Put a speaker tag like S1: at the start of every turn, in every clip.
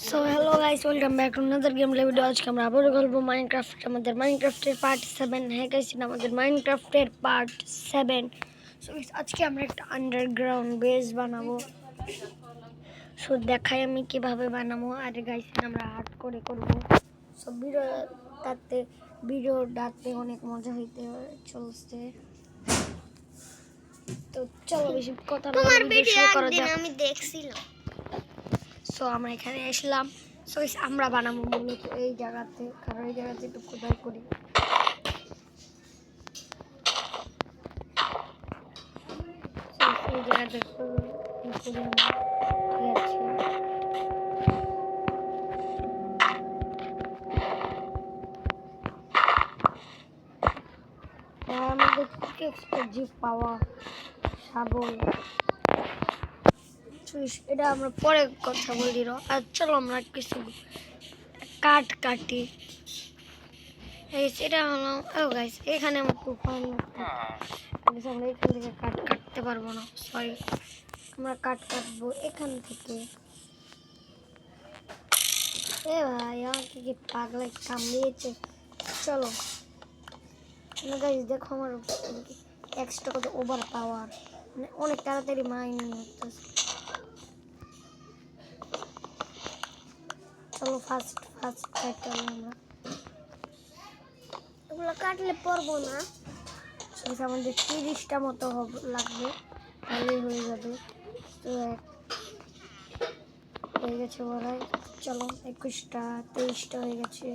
S1: So hello guys, welcome back to another game play video. আজকে আমরা আবারও খেলবো মাইনক্রাফট। আমাদের মাইনক্রাফটের পার্ট 7। হ্যাঁ গাইস, আমাদের মাইনক্রাফটের পার্ট 7। সো আজকে আমরা একটা আন্ডারগ্রাউন্ড বেস বানাবো। সো দেখাই আমি কিভাবে বানাবো। আর গাইস আমরা হার্ড করে করবো। সো ভিডিওটাতে অনেক মজা হইতে চলছে। তো চলো বেশি কথা না বলে ভিডিও শুরু করা যাক।
S2: আমি দেখছিলাম।
S1: সো আমরা এখানে আসলাম। সো আমরা বানাবো মূলত এই জায়গাতে, কারণ এই জায়গাতে একটু খোদাই করি। এই জায়গাতে আমাদের জিপ পাওয়া শাবল, এটা আমরা পরে কথা বলি। আর চলো আমরা কিছু কাঠ কাটি। এটা হলো গাইস, এখানে আমার তুফান আমরা এখান থেকে কাঠ কাটতে পারবো না, সরি। আমরা কাঠ কাটবো এখান থেকে। এ ভাই আমাকে কি পাগলা কামড়িয়েছে। চলো গাইস, দেখো আমার এক্সট্রা কত ওভার পাওয়ার, মানে অনেক তাড়াতাড়ি মাইনিং হতেছে। চলো ফার্স্ট কাটতে আমরা
S2: এগুলো কাটলে পড়বো না।
S1: আমাদের 30টা মতো লাগবে, তাহলেই হয়ে যাবে। তো হয়ে গেছে বলাই। চলো 21টা 23টা হয়ে গেছে।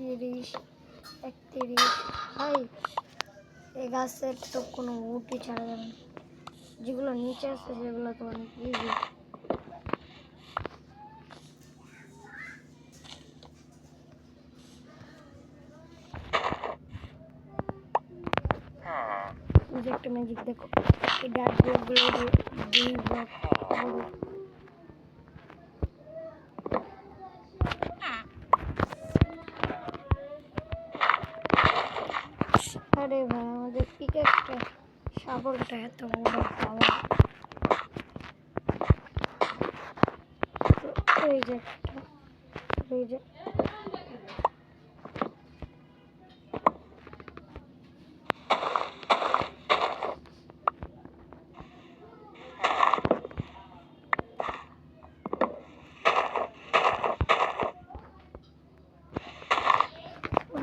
S1: 30 31। ভাই এই গাছের তো কোনো উঠি ছাড়া যাবে না, যেগুলো নিচে আছে সেগুলো তো অনেক ইজি। একটা ম্যাজিক দেখো, এই ডার্ক ব্লকগুলো দুই ব্লক। আরে ভাই আমাদের পিকেক্সটা শাবলটা এত বড় পাওয়া। এই যে এই যে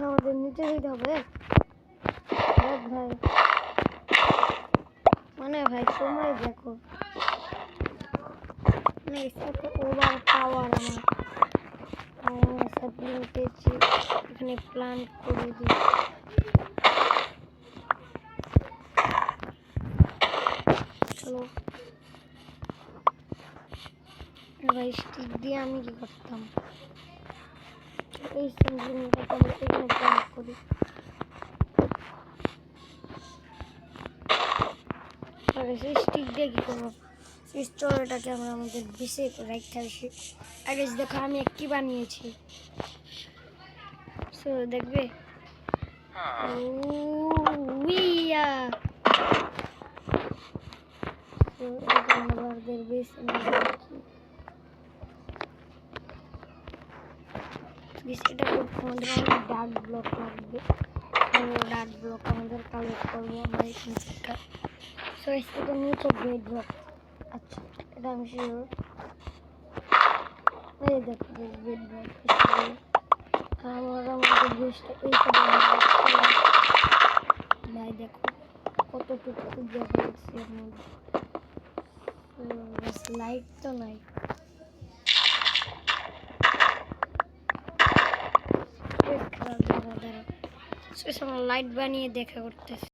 S1: আমাদের নিচে দিতে হবে ভাই। মানে ভাই তোমরাই দেখো, মানে ওভার পাওয়ার আমার সাপ্লিং পেয়েছি। এখানে প্লান্ট করে দিই। চলো ভাই, স্টিক দিয়ে আমি কি করতাম, এই সাপ্লিংটাকে আমরা এখানে প্লান্ট করি। সেই স্টিক দিয়ে কি করবো, স্টোরটাকে আমরা আমাদের বেশি রাখতে আসি। আগে দেখো আমি একটি বানিয়েছি। সো দেখবে আমাদের বেশ এটা আমাদের অনেক ডার্ক ব্লক লাগবে। ডার্ক ব্লক আমাদের কালেক্ট করবো আমরা এখান থেকে। সো এটা নিচে বেড ব্লক। আচ্ছা এটা আমি শিওর। এই দেখো বেড ব্লক আমাদের বেশটা এই ভাই দেখো কতটুকু দেখা যাচ্ছে এর মধ্যে। লাইট তো নাই, খারাপ দেখা। লাইট বানিয়ে দেখা করতেছে।